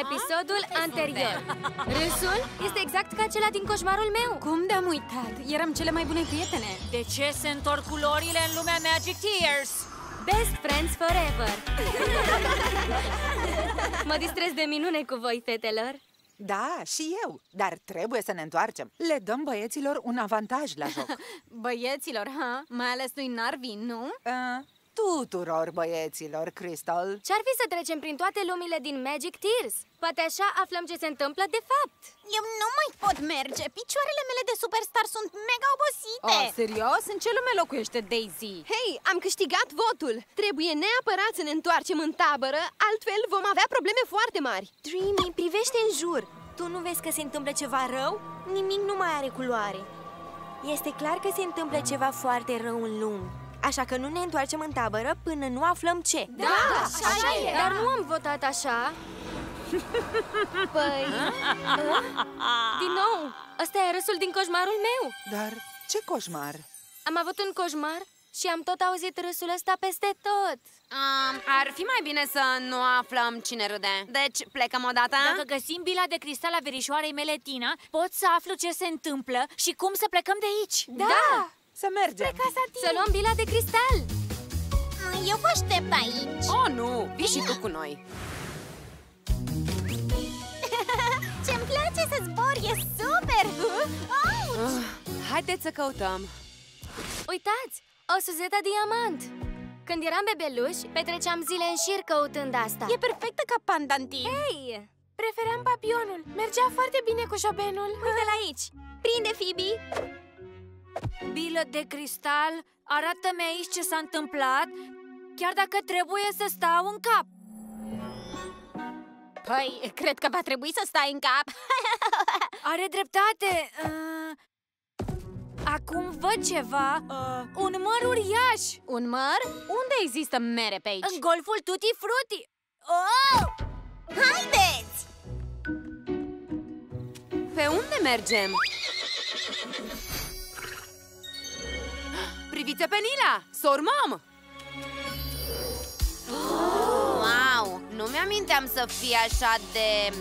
episodul anterior. Râsul este exact ca acela din coșmarul meu. Cum de-am uitat? Eram cele mai bune prietene. De ce se întorc culorile în lumea Magic Tears? Best friends forever. Mă distrez de minune cu voi, fetelor. Da, și eu. Dar trebuie să ne întoarcem. Le dăm băieților un avantaj la joc. Băieților, ha? Mai ales lui Narvi, nu? Tuturor băieților, Crystal. Ce-ar fi să trecem prin toate lumile din Magic Tears? Poate așa aflăm ce se întâmplă de fapt. Eu nu mai pot merge. Picioarele mele de superstar sunt mega obosite. Oh, serios? În ce lume locuiește Daisy? Hei, am câștigat votul! Trebuie neapărat să ne întoarcem în tabără, altfel vom avea probleme foarte mari. Dreamy, privește în jur. Tu nu vezi că se întâmplă ceva rău? Nimic nu mai are culoare. Este clar că se întâmplă ceva foarte rău în lume. Așa că nu ne întoarcem în tabără până nu aflăm ce. Da, așa e. Dar nu am votat așa. Păi... Din nou, ăsta e râsul din coșmarul meu. Dar ce coșmar? Am avut un coșmar și am tot auzit râsul ăsta peste tot. Ar fi mai bine să nu aflăm cine râde. Deci plecăm odată? Dacă găsim bila de cristal a verișoarei mele, Tina, pot să aflu ce se întâmplă și cum să plecăm de aici. Da! Să mergem! Să luăm bila de cristal. Eu vă aștept aici. Oh, nu! Vii și tu cu noi. Ce-mi place să zbor, e super! Haideți să căutăm. Uitați, o suzetă diamant. Când eram bebeluși, petreceam zile în șir căutând asta. E perfectă ca pandantii. Hei, preferam papionul. Mergea foarte bine cu șopenul. Uite-l aici. Prinde, Phoebe. Bilă de cristal, arată-mi aici ce s-a întâmplat, chiar dacă trebuie să stau în cap. Păi, cred că va trebui să stai în cap. Are dreptate. Acum văd ceva. Un măr uriaș. Un măr? Unde există mere pe aici? În golful Tutti Frutti. Oh! Haideți! Pe unde mergem? Priviți-o pe Nila! Sor Mom! Wow! Nu mi-aminteam să fie așa de...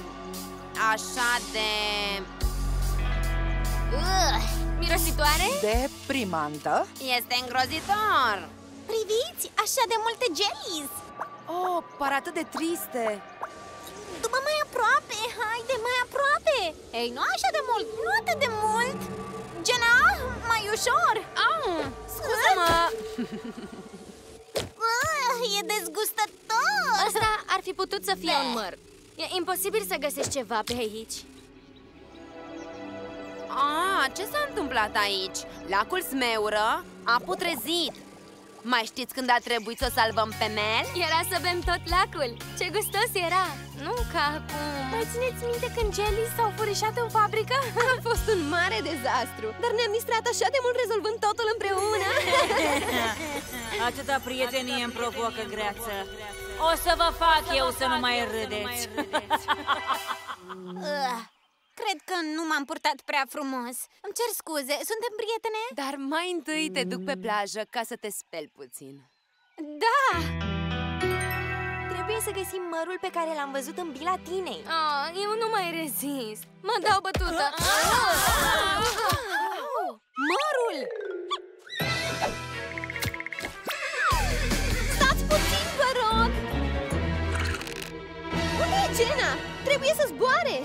Mirositoare? Deprimantă? Este îngrozitor! Priviți, așa de multe jellies. Oh, par atât de triste! După mai aproape, haide, mai aproape. Ei, nu așa de mult, nu atât de mult. Jenna, mai ușor. Scuză-mă! E dezgustător. Asta ar fi putut să fie un măr. E imposibil să găsești ceva pe aici. Ce s-a întâmplat aici? Lacul Smeură a putrezit. Mai știți când a trebuit să o salvăm pe Mel? Era să bem tot lacul. Ce gustos era. Nu ca acum. Mai țineți minte când jellies s-au furișat în fabrică? A fost un mare dezastru, dar ne-am distrat așa de mult rezolvând totul împreună. Atâta prietenie îmi provocă greață. O să vă fac eu să nu mai râdeți. Cred că nu m-am purtat prea frumos. Îmi cer scuze, suntem prietene? Dar mai întâi te duc pe plajă ca să te speli puțin. Da! Trebuie să găsim mărul pe care l-am văzut în bila Tinei. Eu nu mai rezist. Mă dau bătută. Mărul! Stați puțin, vă rog! Unde e Jenna? Trebuie să zboare!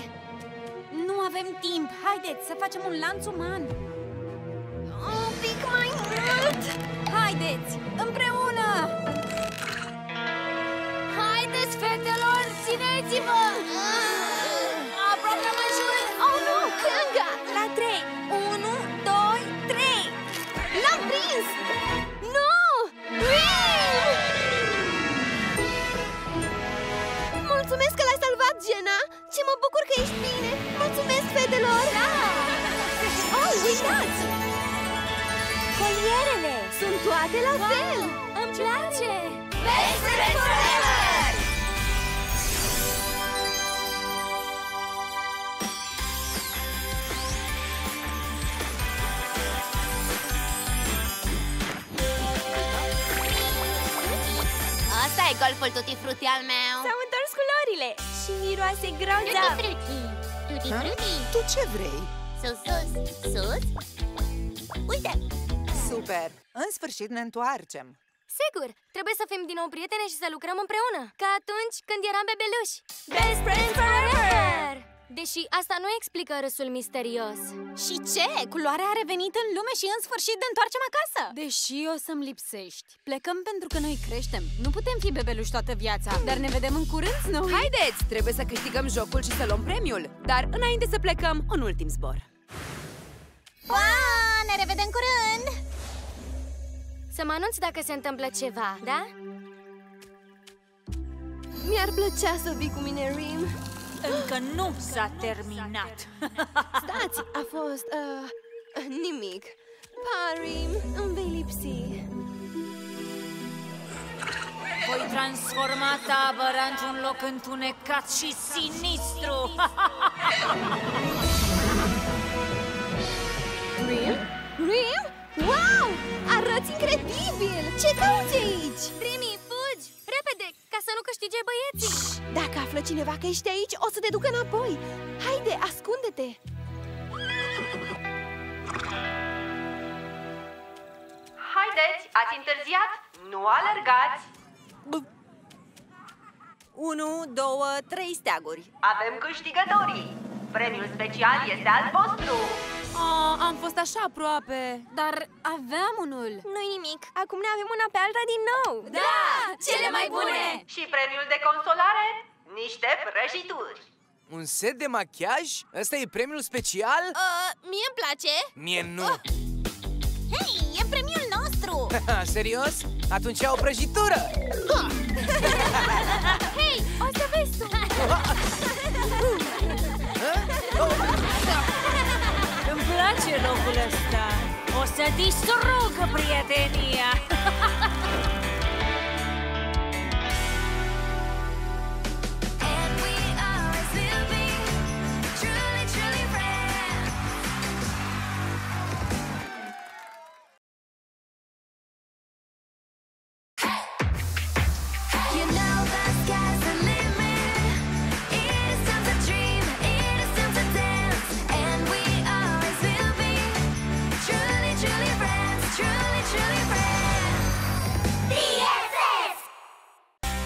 Nu avem timp. Haideți să facem un lanț uman. Un pic mai mult! Haideți, împreună! Haideți, fetelor, țineți-vă! Aproape mă jur! Oh, nu! Crânga! La 3! 1, 2, 3! L-am prins! Nu! Mulțumesc că l-ai salvat, Jenna! Ce mă bucur că ești bine! Mulțumesc, fetelor! Da! Oh, uitați! Colierele! Sunt toate la fel! Îmi place! Best friends forever! Asta e golful Tutti Frutti al meu! S-au întors culorile! și miroase grozav. Tutti frutti. Tu ce vrei? Sus, sus, sus. Uite! Super! În sfârșit ne întoarcem. Sigur, trebuie să fim din nou prietene și să lucrăm împreună, ca atunci când eram bebeluși. Best friends forever! Deși asta nu explică râsul misterios. Și ce? Culoarea a revenit în lume și în sfârșit ne întoarcem acasă. Deși o să-mi lipsești. Plecăm pentru că noi creștem. Nu putem fi bebeluși toată viața. Dar ne vedem în curând, Snowy. Haideți, trebuie să câștigăm jocul și să luăm premiul. Dar înainte să plecăm, un ultim zbor. Pa! Ne revedem curând! Să mă anunț dacă se întâmplă ceva, da? Mi-ar plăcea să vii cu mine, Rim. Încă nu s-a terminat. Stați, a fost... nimic. Pa, Rim, îmi vei lipsi. Voi transforma tabăra într-un loc întunecat și sinistru. Rim? Rim? Wow! Arăți incredibil! Ce cauți aici? Rimi, fugi! Repede, ca să nu câștige băieții! Dacă află cineva că ești aici, o să te ducă înapoi. Haide, ascunde-te! Haideți, ați întârziat? Nu alergați! 1, 2, 3 steaguri. Avem câștigătorii! Premiul special este al vostru! Am fost așa aproape. Dar aveam unul. Nu-i nimic, acum ne avem una pe alta din nou. Da! Cele mai bune! Și premiul de consolare? Niște prăjituri! Un set de machiaj? Ăsta e premiul special? Mie îmi place! Mie nu. Hei, e premiul nostru! Serios? Atunci ia o prăjitură! Hei, o să vezi tu! Îmi place locul ăsta. O să distrugă prietenia.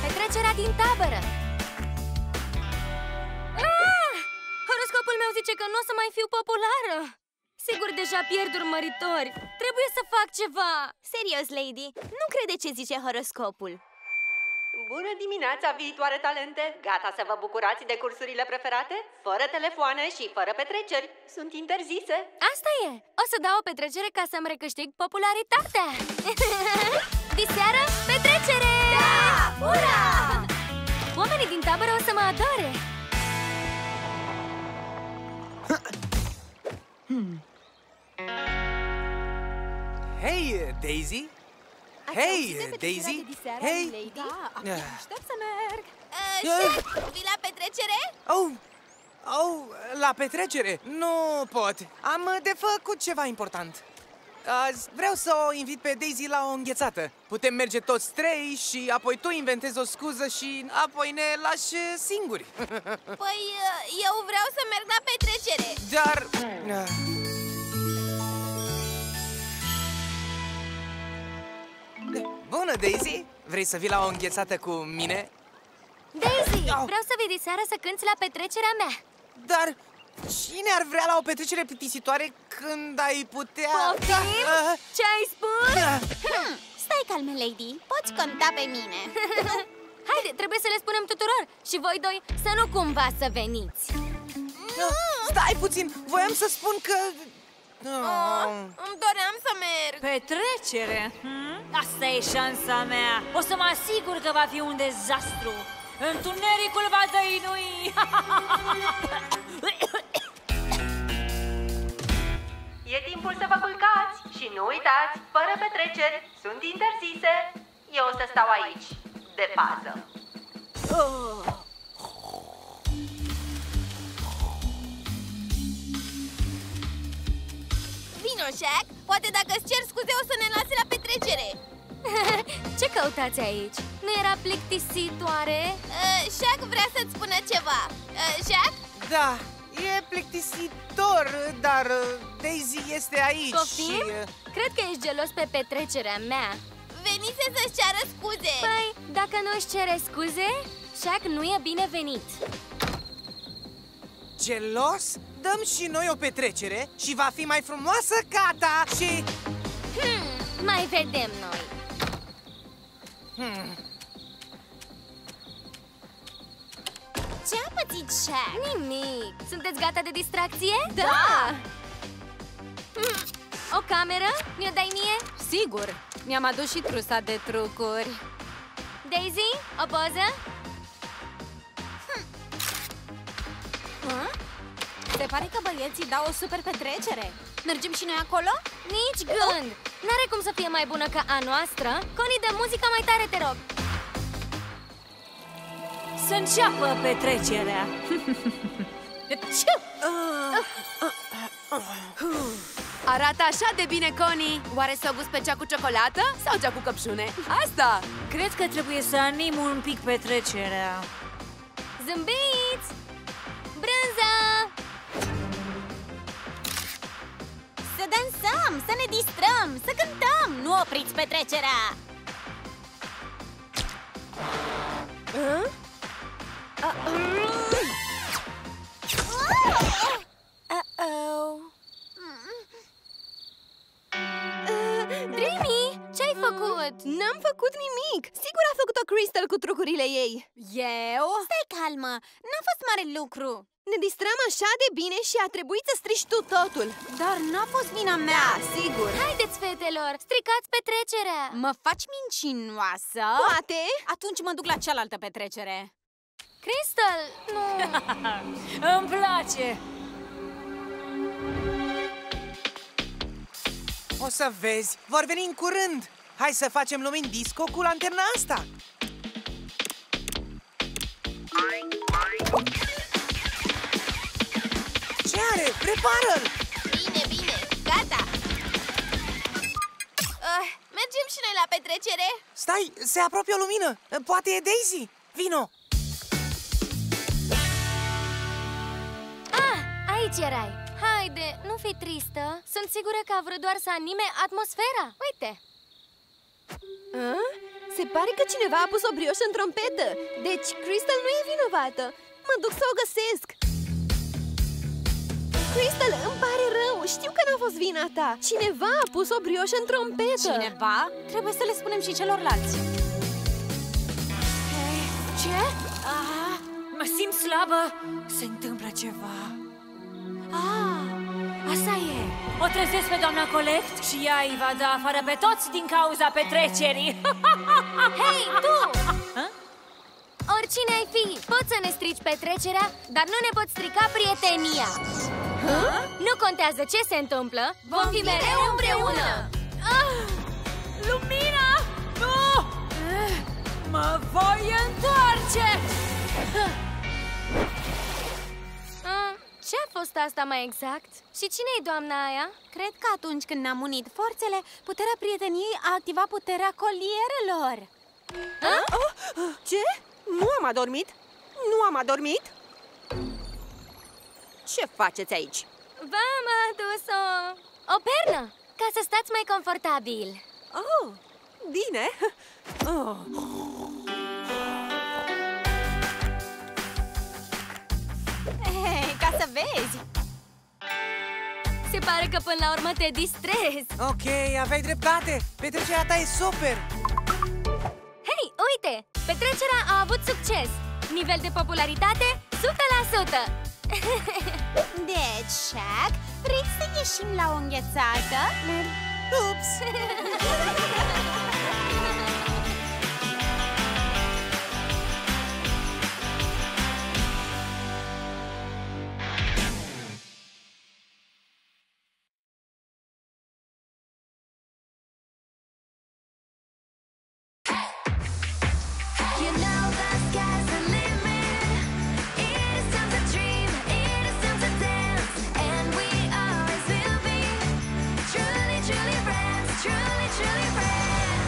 Petrecerea din tabără! Horoscopul meu zice că nu o să mai fiu populară! Sigur, deja pierd urmăritori! Trebuie să fac ceva! Serios, Lady, nu crede ce zice horoscopul. Bună dimineața, viitoare talente! Gata să vă bucurați de cursurile preferate? Fără telefoane și fără petreceri. Sunt interzise. Asta e! O să dau o petrecere ca să-mi recâștig popularitatea! Diseară, petrecere! Da! Ura! Oamenii din tabără o să mă adore! Hei, Daisy! Hei, Daisy! Hei! Da, aștept să merg. Vii la petrecere? La petrecere? Nu pot. Am de făcut ceva important. Azi vreau să o invit pe Daisy la o înghețată. Putem merge toți trei și apoi tu inventezi o scuză și apoi ne lași singuri. Păi, eu vreau să merg la petrecere. Dar... Bună, Daisy! Vrei să vii la o înghețată cu mine? Daisy, vreau să vii diseară să cânți la petrecerea mea. Dar cine ar vrea la o petrecere plictisitoare când ai putea... Poftim? Ce ai spus? Stai calme, Lady, poți conta pe mine. Haide, trebuie să le spunem tuturor. Și voi doi să nu cumva să veniți. Stai puțin, voiam să spun că... Îmi doream să merg. Petrecere? Asta e șansa mea. O să mă asigur că va fi un dezastru. Întunericul va dăinui. E timpul să vă culcați și nu uitați, fără petreceri sunt interzise. Eu o să stau aici, de pază. Vino, Shaq. Poate dacă îți cer scuze o să ne lase la petrecere. Ce căutați aici? Nu era plictisitoare? Shaq vrea să-ți spună ceva. Shaq? Da, e plictisitor, dar Daisy este aici. Poftim? și... Cred că ești gelos pe petrecerea mea. Venise să-și ceară scuze. Păi, dacă nu își cere scuze, Shaq nu e binevenit. Gelos? Dăm și noi o petrecere și va fi mai frumoasă Gata și... Mai vedem noi. Ce-a pățit Shaq? Nimic. Sunteți gata de distracție? Da! O cameră? Mi-o dai mie? Sigur! Mi-am adus și trusa de trucuri. Daisy, o poză? Se pare că băieții dau o super petrecere. Mergem și noi acolo? Nici gând! N-are cum să fie mai bună ca a noastră. Connie, dă muzica mai tare, te rog. Să înceapă petrecerea. Arată așa de bine, Connie! Oare s-o gust pe cea cu ciocolată sau cea cu căpșune? Asta! Cred că trebuie să anim un pic petrecerea. Zâmbiți! Brânză! Să dansăm, să ne distrăm, să cântăm! Nu opriți petrecerea! Dreamy, ce-ai făcut? N-am făcut nimic. Sigur a făcut-o Crystal cu trucurile ei. Eu? Stai calmă, n-a fost mare lucru. Ne distram așa de bine și a trebuit să strici tu totul. Dar n-a fost vina mea. Da, sigur. Haideți, fetelor, stricați petrecerea! Mă faci mincinoasă? Poate. Atunci mă duc la cealaltă petrecere. Crystal, nu... Îmi place! O să vezi, vor veni în curând. Hai să facem lumini disco cu lanterna asta. Ce are? Repară-l! Bine, bine, gata. Mergem și noi la petrecere? Stai, se apropie o lumină. Poate e Daisy. Vino! Ah, aici erai. Haide, nu fi tristă. Sunt sigură că a vrut doar să anime atmosfera. Uite! Se pare că cineva a pus o brioșă în trompetă. Deci Crystal nu e vinovată. Mă duc să o găsesc. Crystal, îmi pare rău. Știu că n-a fost vina ta. Cineva a pus o brioșă în trompetă. Cineva? Trebuie să le spunem și celorlalți. Ce? Mă simt slabă. Se întâmplă ceva. Asta e. O trezesc pe doamna Colect și ea îi va da afară pe toți din cauza petrecerii. Hei, tu! Oricine ai fi, poți să ne strici petrecerea, dar nu ne poți strica prietenia. Nu contează ce se întâmplă, vom fi mereu împreună. Lumina! Nu! Mă voi întoarce! Ce a fost asta mai exact? Și cine-i doamna aia? Cred că atunci când ne-am unit forțele, puterea prieteniei a activat puterea colierelor. Ce? Nu am adormit? Nu am adormit? Ce faceți aici? V-am adus o pernă, ca să stați mai confortabil. Oh, bine. Ca să vezi. Se pare că până la urmă te distrezi. Ok, aveai dreptate. Petrecerea ta e super. Hei, uite! Petrecerea a avut succes. Nivel de popularitate 100%. Deci, Shaq, vrei să ieșim la o înghețată? Ups! Truly, truly friends, truly, truly friends.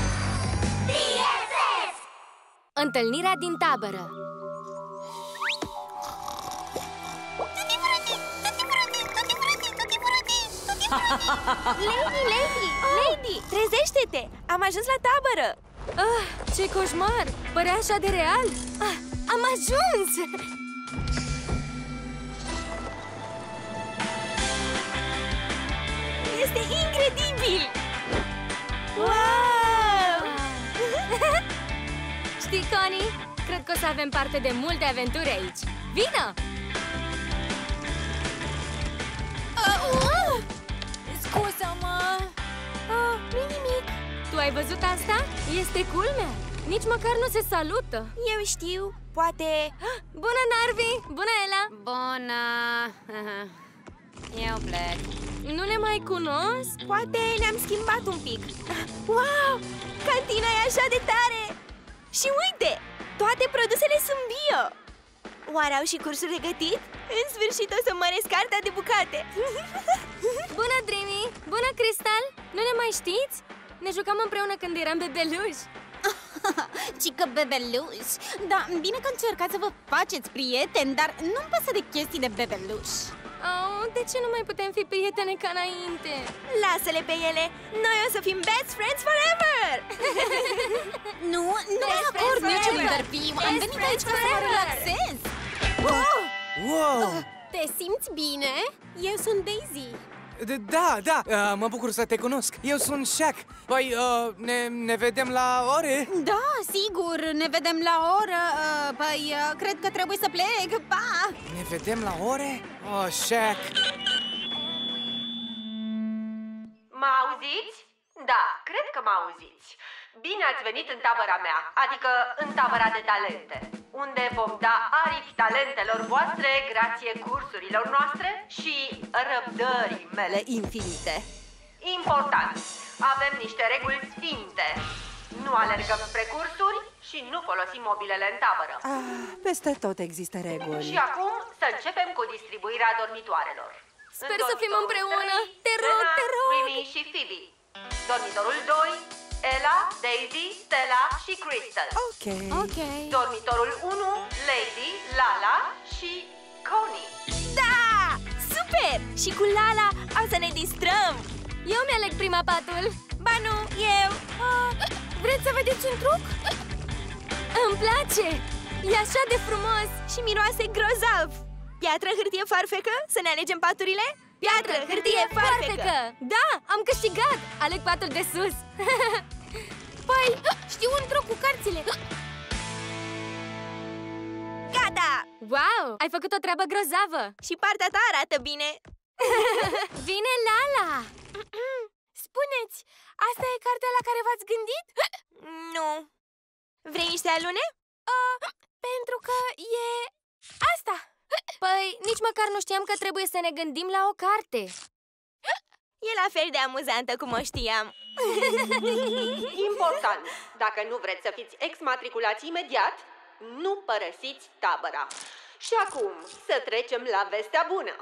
Întâlnirea din tabără. Lady, trezește-te! Am ajuns la tabără! Ce coșmar! Părea așa de real! Am ajuns! Este incredibil! Wow! Știi, Connie? Cred că o să avem parte de multe aventuri aici. Vină! Scuză-mă! Nu-i nimic. Tu ai văzut asta? Este culmea! Nici măcar nu se salută. Eu știu, poate... Bună, Narvi! Bună, Ela! Bună! Eu plec. Nu ne mai cunosc? Poate ne-am schimbat un pic. Wow! Cantina e așa de tare! Și uite! Toate produsele sunt bio! Oare au și cursuri de gătit? În sfârșit o să măresc cartea de bucate! Bună, Dreamy! Bună, Crystal! Nu ne mai știți? Ne jucam împreună când eram bebeluși. Cică bebeluși. Da, bine că încercați să vă faceți prieteni, dar nu-mi pasă de chestii de bebeluși. Oh, de ce nu mai putem fi prietene ca înainte? Lasă-le pe ele! Noi o să fim best friends forever! Nu mă acord niciun interviu. Am venit aici ca să mă relaxez. Wow! Te simți bine? Eu sunt Daisy. Da, mă bucur să te cunosc. Eu sunt Shaq. Păi, ne vedem la ore? Da, sigur, ne vedem la oră. Cred că trebuie să plec. Pa! Ne vedem la ore? Oh, Shaq. Mă auziți? Da, cred că mă auziți. Bine ați venit în tabăra mea, adică în tabăra de talente, unde vom da aripi talentelor voastre grație cursurilor noastre și răbdării mele infinite. Important, avem niște reguli sfinte. Nu alergăm spre cursuri și nu folosim mobilele în tabără. Peste tot există reguli. Și acum să începem cu distribuirea dormitoarelor. Sper să fim împreună! Te rog, te rog! Dreamy și Phoebe. Dormitorul 2, Ella, Daisy, Stella și Crystal. Ok. Dormitorul 1, Lady, Lala și Connie. Da! Super! Și cu Lala o să ne distrăm! Eu mi-aleg prima patul. Ba nu, eu! Vreți să vedeți un truc? Îmi place! E așa de frumos! Și miroase grozav! Piatră, hârtie, farfecă? Să ne alegem paturile? Piatră, hârtie, farfecă! Da, am câștigat! Aleg patul de sus! Păi, știu un truc cu cărțile. Gata! Wow, ai făcut o treabă grozavă! Și partea ta arată bine! Vine Lala! Spuneți, asta e cartea la care v-ați gândit? Nu. Vrei niște alune? Pentru că e... asta! Păi, nici măcar nu știam că trebuie să ne gândim la o carte. E la fel de amuzantă cum o știam. Important, dacă nu vreți să fiți exmatriculați imediat, nu părăsiți tabăra. Și acum să trecem la vestea bună.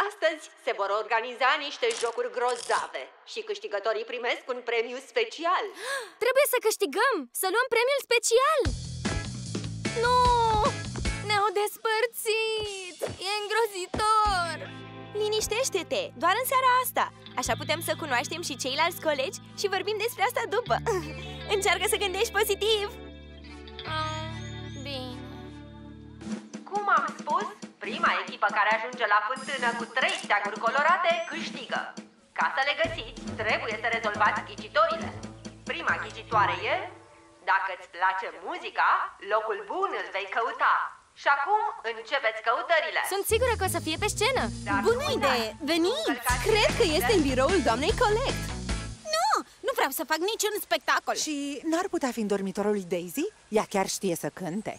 Astăzi se vor organiza niște jocuri grozave și câștigătorii primesc un premiu special. Trebuie să câștigăm! Să luăm premiul special! Nu! Ne-au despărțit! E îngrozitor! Liniștește-te! Doar în seara asta! Așa putem să cunoaștem și ceilalți colegi și vorbim despre asta după. Încearcă să gândești pozitiv! Bine. Cum am spus, prima echipă care ajunge la fântână cu 3 steaguri colorate câștigă. Ca să le găsiți, trebuie să rezolvați ghicitorile. Prima ghicitoare e: dacă îți place muzica, locul bun îl vei căuta. Și acum începeți căutările. Sunt sigură că o să fie pe scenă. Bună idee! Veniți! Cred că este în biroul doamnei Colette. Nu vreau să fac niciun spectacol. Și n-ar putea fi în dormitorul lui Daisy? Ea chiar știe să cânte.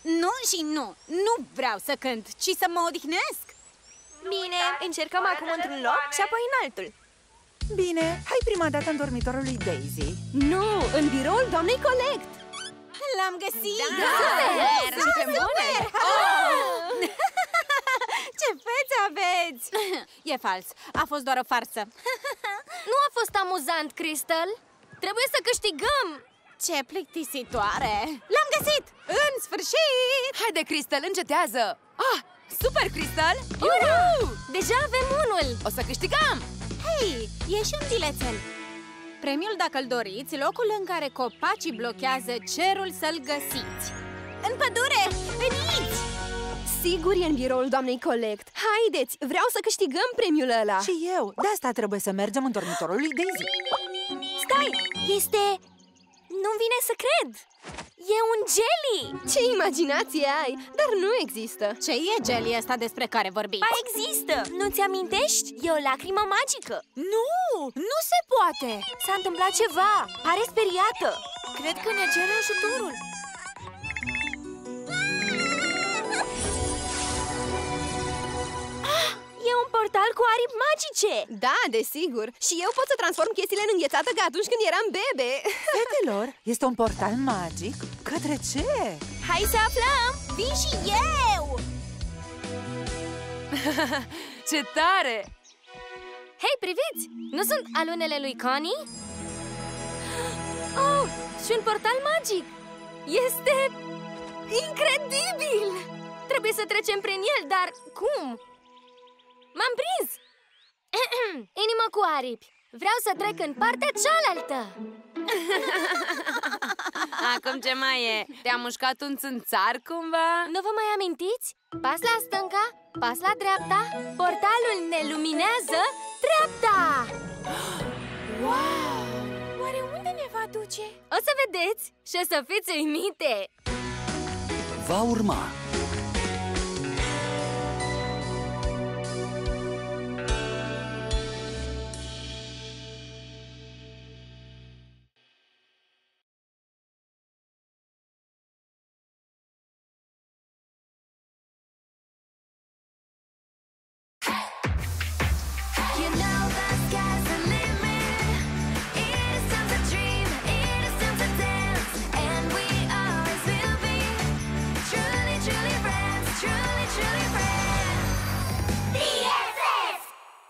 Nu și nu. Nu vreau să cânt, ci să mă odihnesc. Bine, încercăm acum într-un loc și apoi în altul. Bine, hai prima dată în dormitorul lui Daisy. Nu, în biroul doamnei Colette. L-am găsit! Super! Ce fețe aveți! E fals, a fost doar o farsă. Nu a fost amuzant, Crystal? Trebuie să câștigăm! Ce plictisitoare! L-am găsit! sfârșit! În sfârșit! Haide, Crystal, încetează! Ah, super, Crystal! Ura! Deja avem unul! O să câștigăm! Hei, e și un bilețel. Premiul, dacă îl doriți, locul în care copacii blochează cerul să-l găsiți. În pădure! Veniți! Sigur e în biroul doamnei Collect. Haideți, vreau să câștigăm premiul ăla. Și eu, de asta trebuie să mergem în dormitorul lui Daisy. Stai, este... Nu-mi vine să cred! E un jelly! Ce imaginație ai, dar nu există. Ce e jelly ăsta despre care vorbiți? Ba, există! Nu-ți amintești? E o lacrimă magică. Nu! Nu se poate! S-a întâmplat ceva. Pare speriată. Cred că ne cere ajutorul. E un portal cu aripi magice! Da, desigur. Și eu pot să transform chestiile în înghețată ca atunci când eram bebe. Fetelor, este un portal magic? Către ce? Hai să aflăm! Vin și eu! Ce tare! Hei, priviți! Nu sunt alunele lui Connie? Oh, și un portal magic! Este incredibil! Trebuie să trecem prin el, dar cum? M-am prins! Inimă cu aripi! Vreau să trec în partea cealaltă! Acum ce mai e? Te-a mușcat un țânțar cumva? Nu vă mai amintiți? Pas la stânga, pas la dreapta, portalul ne luminează dreapta! Wow! Oare unde ne va duce? O să vedeți și o să fiți uimite! Va urma.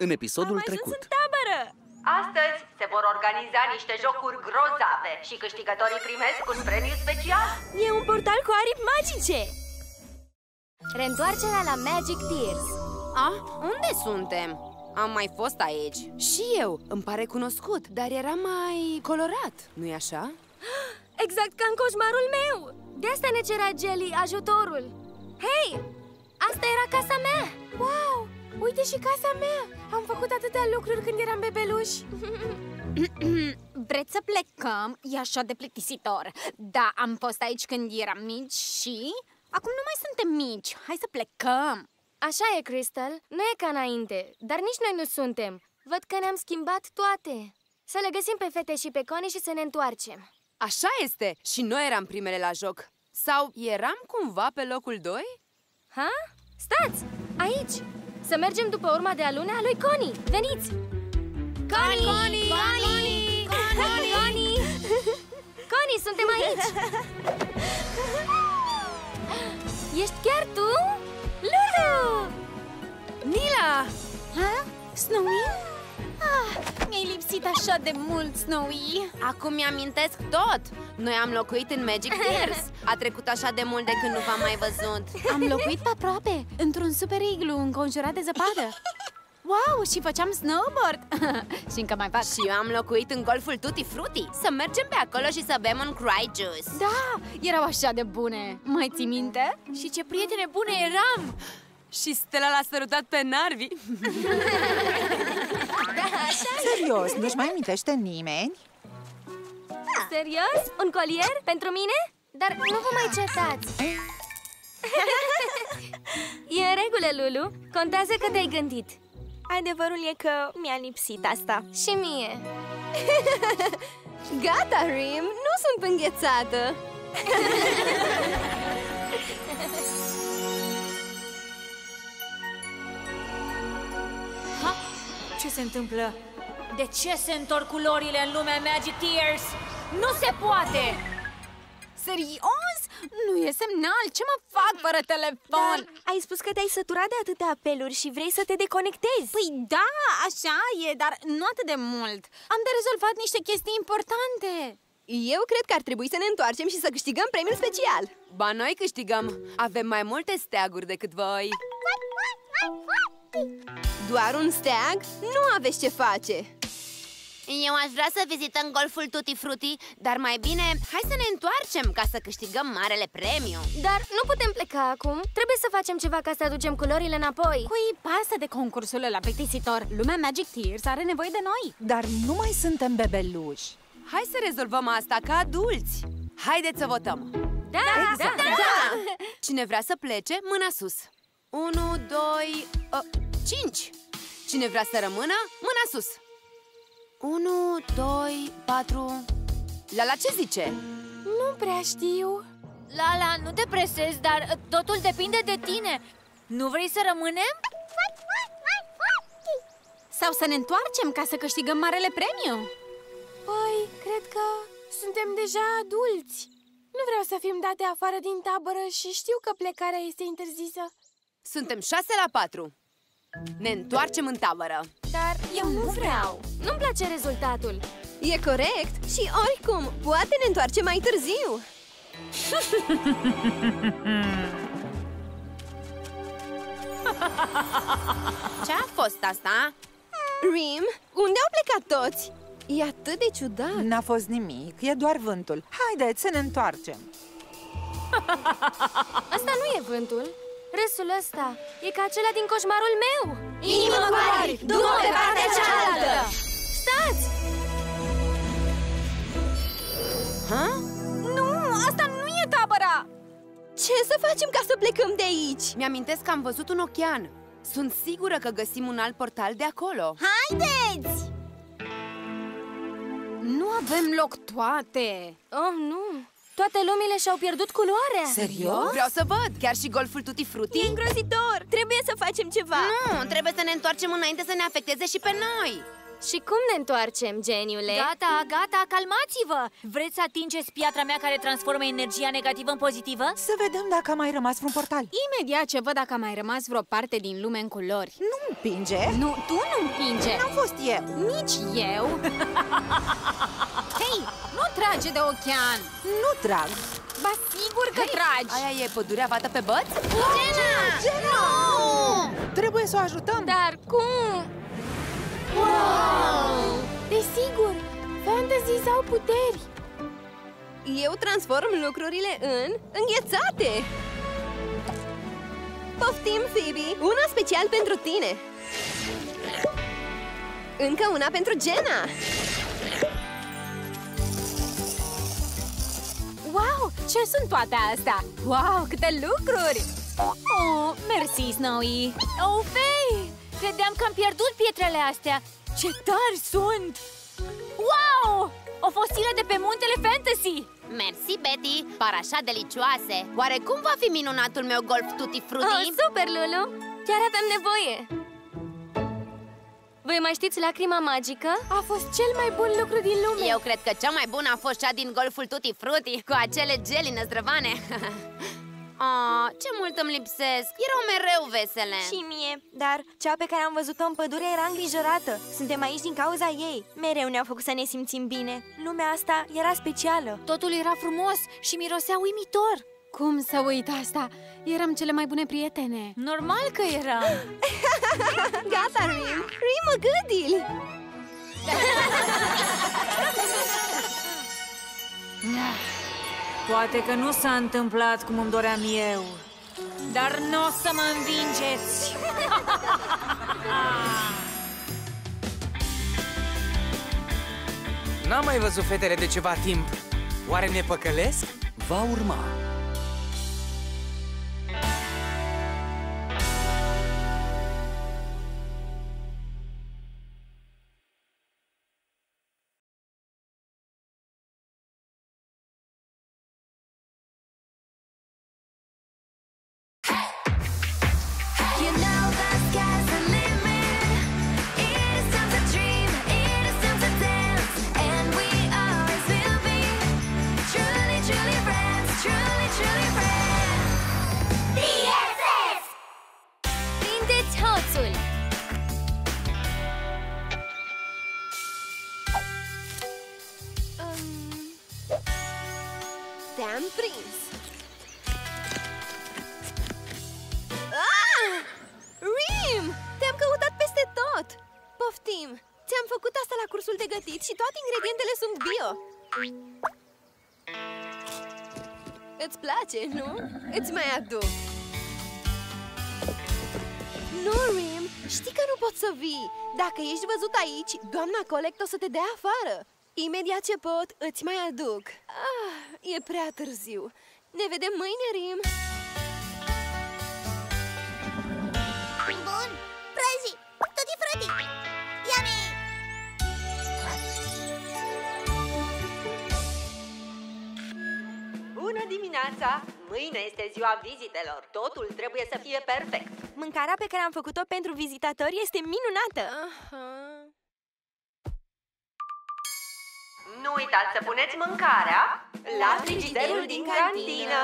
În episodul trecut. În tabără! Astăzi se vor organiza niște jocuri grozave și câștigătorii primesc un premiu special. E un portal cu aripi magice! Reîntoarcerea la Magic Tears. Ah, unde suntem? Am mai fost aici. Și eu, îmi pare cunoscut, dar era mai colorat, nu-i așa? Exact ca în coșmarul meu! De asta ne cerea Jelly ajutorul. Hei! Asta era casa mea! Wow! Uite și casa mea! Am făcut atâtea lucruri când eram bebeluși. Vreți să plecăm? E așa de plictisitor. Da, am fost aici când eram mici și... Acum nu mai suntem mici. Hai să plecăm. Așa e, Crystal. Nu e ca înainte, dar nici noi nu suntem. Văd că ne-am schimbat toate. Să le găsim pe fete și pe Connie și să ne întoarcem. Așa este! Și noi eram primele la joc. Sau eram cumva pe locul 2? Ha? Stați! Aici! Să mergem după urma de alune a lui Connie. Veniți! Connie! Connie! Connie! Connie! Connie! Connie, suntem aici! Ești chiar tu? Lulu! Nila! Ha? Snowy? Mi-ai lipsit așa de mult, Snowy. Acum mi-amintesc tot! Noi am locuit în Magic Tears. A trecut așa de mult de când nu v-am mai văzut. Am locuit pe aproape, într-un super iglu înconjurat de zăpadă. Wow, și făceam snowboard. Și încă mai fac. Și eu am locuit în golful Tutti Frutti. Să mergem pe acolo și să bem un Cry Juice. Da, erau așa de bune. Mai ții minte? Și ce prietene bune eram! Și Stella l-a sărutat pe Narvi. Serios, nu-și mai amintește nimeni? Serios? Un colier? Pentru mine? Dar nu vă mai certați. E în regulă, Lulu. Contează că te-ai gândit. Adevărul e că mi-a lipsit asta. Și mie. Gata, Rim, nu sunt înghețată. Ha? Ce se întâmplă? De ce se întorc culorile în lumea Magic Tears? Nu se poate! Serios? Nu e semnal? Ce mă fac fără telefon? Ai spus că te-ai săturat de atâtea apeluri și vrei să te deconectezi. Păi da, așa e, dar nu atât de mult. Am de rezolvat niște chestii importante. Eu cred că ar trebui să ne întoarcem și să câștigăm premiul special. Ba, noi câștigăm. Avem mai multe steaguri decât voi. Doar un steag? Nu aveți ce face. Eu aș vrea să vizităm golful Tutti Frutti, dar mai bine, hai să ne întoarcem ca să câștigăm marele premiu. Dar nu putem pleca acum. Trebuie să facem ceva ca să aducem culorile înapoi. Cui pasă de concursul ăla plictisitor? Lumea Magic Tears are nevoie de noi. Dar nu mai suntem bebeluși. Hai să rezolvăm asta ca adulți. Haideți să votăm. Da, Exact. da. Cine vrea să plece, mâna sus. 1, 2, 5. Cine vrea să rămână, mâna sus. 1, 2, 4. Lala, ce zice? Nu prea știu. Lala, nu te presezi, dar totul depinde de tine. Nu vrei să rămânem? Sau să ne întoarcem ca să câștigăm marele premiu? Păi, cred că suntem deja adulți. Nu vreau să fim date afară din tabără și știu că plecarea este interzisă. Suntem 6 la 4. Ne întoarcem în tabără. Dar eu nu vreau. Nu-mi place rezultatul. E corect și oricum, poate ne întoarcem mai târziu. Ce-a fost asta? Rim, unde au plecat toți? E atât de ciudat. N-a fost nimic, e doar vântul. Haideți să ne întoarcem. Asta nu e vântul. Râsul ăsta e ca acela din coșmarul meu. Inimă mare, du-mă pe partea cealaltă! Stați! Ha? Nu, asta nu e tabăra! Ce să facem ca să plecăm de aici? Mi-amintesc că am văzut un ochean. Sunt sigură că găsim un alt portal de acolo. Haideți! Nu avem loc toate. Oh, nu! Toate lumile și-au pierdut culoarea. Serios? Vreau să văd, chiar și golful Tutti Frutti? E îngrozitor! Trebuie să facem ceva! Nu, trebuie să ne întoarcem înainte să ne afecteze și pe noi. Și cum ne întoarcem, geniule? Gata, gata, calmați-vă! Vreți să atingeți piatra mea care transformă energia negativă în pozitivă? Să vedem dacă a mai rămas vreun portal. Imediat ce văd dacă a mai rămas vreo parte din lume în culori. Nu împinge. Nu, tu nu împinge. N-am fost eu. Nici eu. Hei, nu trage de ochean. Nu trag. Ba sigur că tragi. Aia e pădurea vată pe băți? Gena! Trebuie să o ajutăm. Dar cum? Wow! Desigur, fantasy au puteri. Eu transform lucrurile în înghețate! Poftim, Phoebe! Una special pentru tine! Încă una pentru Jenna! Wow, ce sunt toate astea? Wow, câte lucruri! Oh, mersi, Snowy! Oh, fei! Credeam că am pierdut pietrele astea. Ce tari sunt! Wow! O fosilă de pe muntele Fantasy! Mersi, Betty! Par așa delicioase! Oare cum va fi minunatul meu golf Tutti Frutti? Oh, super, Lulu! Chiar avem nevoie! Voi mai știți lacrima magică? A fost cel mai bun lucru din lume! Eu cred că cea mai bună a fost cea din golful Tutti Frutti, cu acele geli năzdrăvane. Ce mult îmi lipsesc! Erau mereu vesele. Și mie, dar cea pe care am văzut-o în pădure era îngrijorată. Suntem aici din cauza ei. Mereu ne-au făcut să ne simțim bine. Lumea asta era specială. Totul era frumos și mirosea uimitor. Cum să uit asta? Eram cele mai bune prietene. Normal că eram. Gata, Rim! Rim, gâdil! Poate că nu s-a întâmplat cum îmi doream eu, dar nu o să mă învingeți! N-am mai văzut fetele de ceva timp. Oare ne păcălesc? Va urma. Truly, truly friends, truly, Te-am prins! Rim! Te-am căutat peste tot! Poftim! Ți-am făcut asta la cursul de gătit și toate ingredientele sunt bio! Îți place, nu? Îți mai aduc! Nu, Rim! Știi că nu poți să vii! Dacă ești văzut aici, doamna Colect o să te dea afară! Imediat ce pot, îți mai aduc! E prea târziu! Ne vedem mâine, Rim! Bun! Prăji! Tutti frutti! Yummy! Bună dimineața! Mâine este ziua vizitelor. Totul trebuie să fie perfect. Mâncarea pe care am făcut-o pentru vizitatori este minunată! Nu uitați să puneți mâncarea la frigiderul din cantină.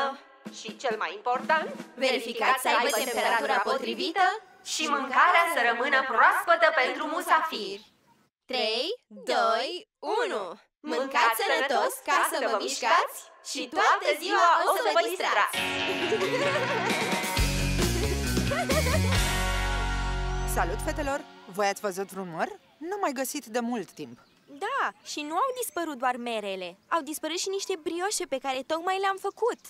Și cel mai important, verificați să aibă temperatura potrivită și mâncarea să rămână proaspătă pentru musafiri. 3, 2, 1! Mâncați sănătos ca să vă mișcați și toată ziua o să vă distrați! Salut, fetelor! Voi ați văzut vreun măr? Nu mai găsit de mult timp. Da, și nu au dispărut doar merele. Au dispărut și niște brioșe pe care tocmai le-am făcut.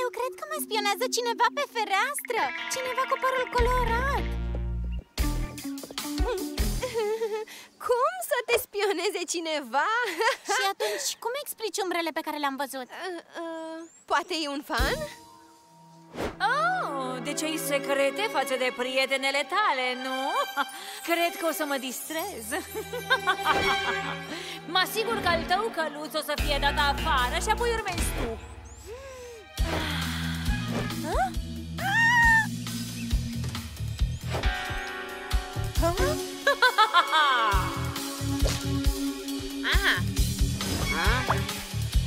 Eu cred că mă spionează cineva pe fereastră. Cineva cu părul colorat. Cum să te spioneze cineva? Și atunci, cum explici umbrele pe care le-am văzut? Poate e un fan? Oh, deci ai secrete față de prietenele tale, nu? Cred că o să mă distrez. Mă asigur că al tău căluț o să fie dat afară și apoi urmezi tu.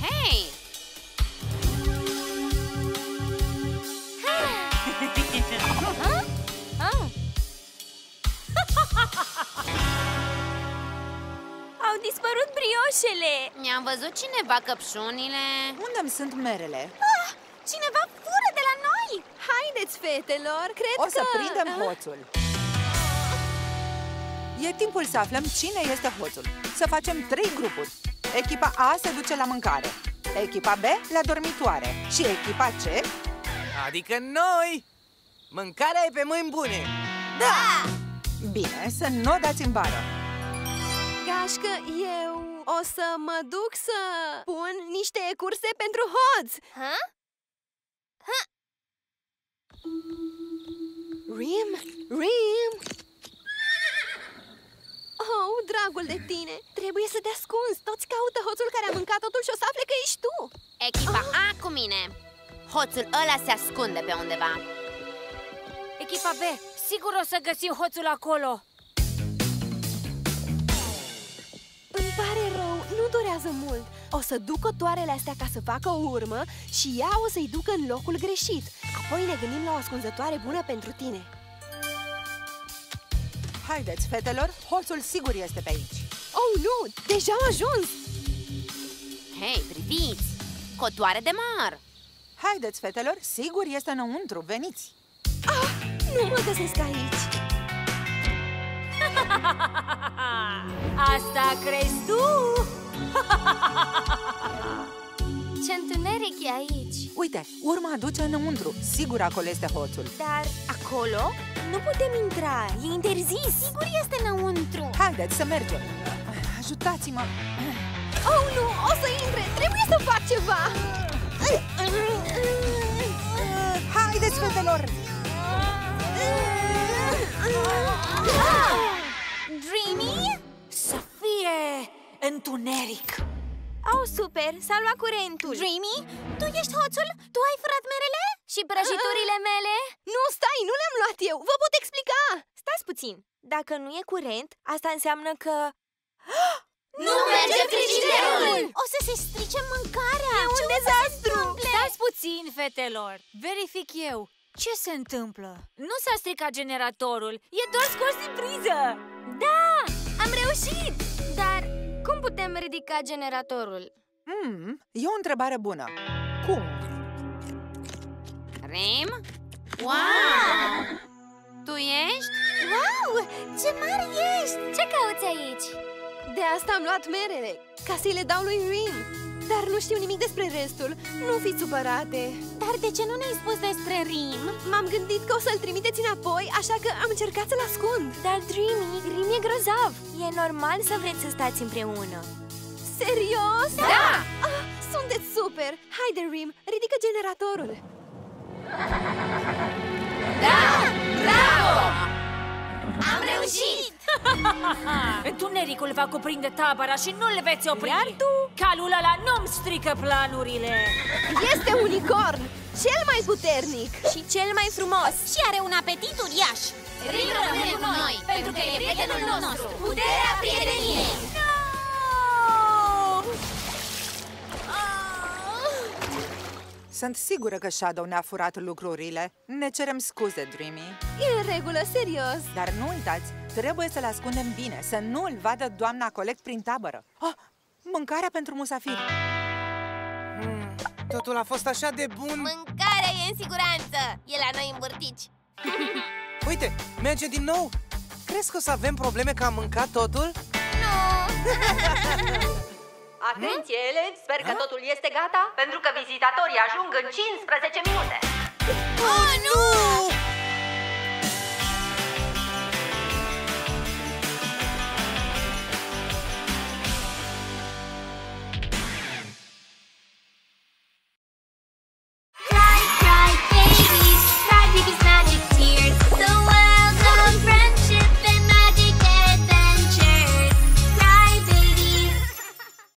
Hei! Au dispărut brioșele! Mi-am văzut cineva căpșunile. Unde-mi sunt merele? Cineva fură de la noi! Haideți, fetelor, cred O să prindem hoțul. E timpul să aflăm cine este hoțul. Să facem 3 grupuri. Echipa A se duce la mâncare, echipa B la dormitoare și echipa C... Adică noi! Mâncarea e pe mâini bune! Da! Bine, să nu o dați în bară. Gașcă, eu o să mă duc să pun niște curse pentru hoț. Rim, Rim! Oh, dragul de tine! Trebuie să te ascunzi! Toți caută hoțul care a mâncat totul și o să afle că ești tu! Echipa A cu mine. Hoțul ăla se ascunde pe undeva. Echipa B, sigur o să găsim hoțul acolo. Îmi pare rău, nu durează mult. O să ducă toarele astea ca să facă o urmă și ea o să-i ducă în locul greșit. Apoi ne gândim la o ascunzătoare bună pentru tine. Haideți, fetelor, hoțul sigur este pe aici. Oh, nu! Deja am ajuns! Hei, priviți! Cotoare de măr! Haideți, fetelor, sigur este înăuntru, veniți! Nu mă găsesc aici! Asta crezi tu? Ce întuneric e aici! Uite, urma aduce înăuntru. Sigur acolo este hoțul. Dar acolo nu putem intra, e interzis. Sigur este înăuntru. Haideți să mergem. Ajutați-mă! Oh, nu! O să intre! Trebuie să fac ceva! Haideți, fetelor! Dreamy? Să fie întuneric. Oh, super! S-a luat curentul. Dreamy, tu ești hoțul? Tu ai furat merele? Și prăjiturile mele? Nu, stai! Nu le-am luat eu! Vă pot explica! Stați puțin. Dacă nu e curent, asta înseamnă că... Nu merge frigiderul! O să se strice mâncarea! E un dezastru! Stați puțin, fetelor. Verific eu. Ce se întâmplă? Nu s-a stricat generatorul. E doar scos din priză. Da! Am reușit! Dar cum putem ridica generatorul? E o întrebare bună. Cum? Rim? Wow! Tu ești? Wow! Ce mare ești! Ce cauți aici? De asta am luat merele, ca să-i le dau lui Rim. Dar nu știu nimic despre restul. Nu fiți supărate. Dar de ce nu ne-ai spus despre Rim? M-am gândit că o să-l trimiteți înapoi, așa că am încercat să-l ascund. Dar Dreamy, Rim e grozav. E normal să vreți să stați împreună. Serios? Da! Sunteți super! Haide, Rim, ridică generatorul. Da! Bravo! Am reușit! Întunericul va cuprinde tabăra și nu le veți opri. Iar tu? Calul ăla nu-mi strică planurile. Este unicorn, cel mai puternic Și cel mai frumos. Și are un apetit uriaș. Rim rămâne cu noi, pentru că e prietenul nostru. Puterea prieteniei! Sunt sigură că Shadow ne-a furat lucrurile. Ne cerem scuze, Dreamy. E în regulă, serios. Dar nu uitați, trebuie să-l ascundem bine, să nu îl vadă doamna Colect prin tabără. Mâncarea pentru musafiri. Totul a fost așa de bun. Mâncarea e în siguranță! E la noi în burtici. Uite, merge din nou. Crezi că o să avem probleme că am mâncat totul? Atenție, elevi! Sper că totul este gata, pentru că vizitatorii ajung în 15 minute. Oh, nu!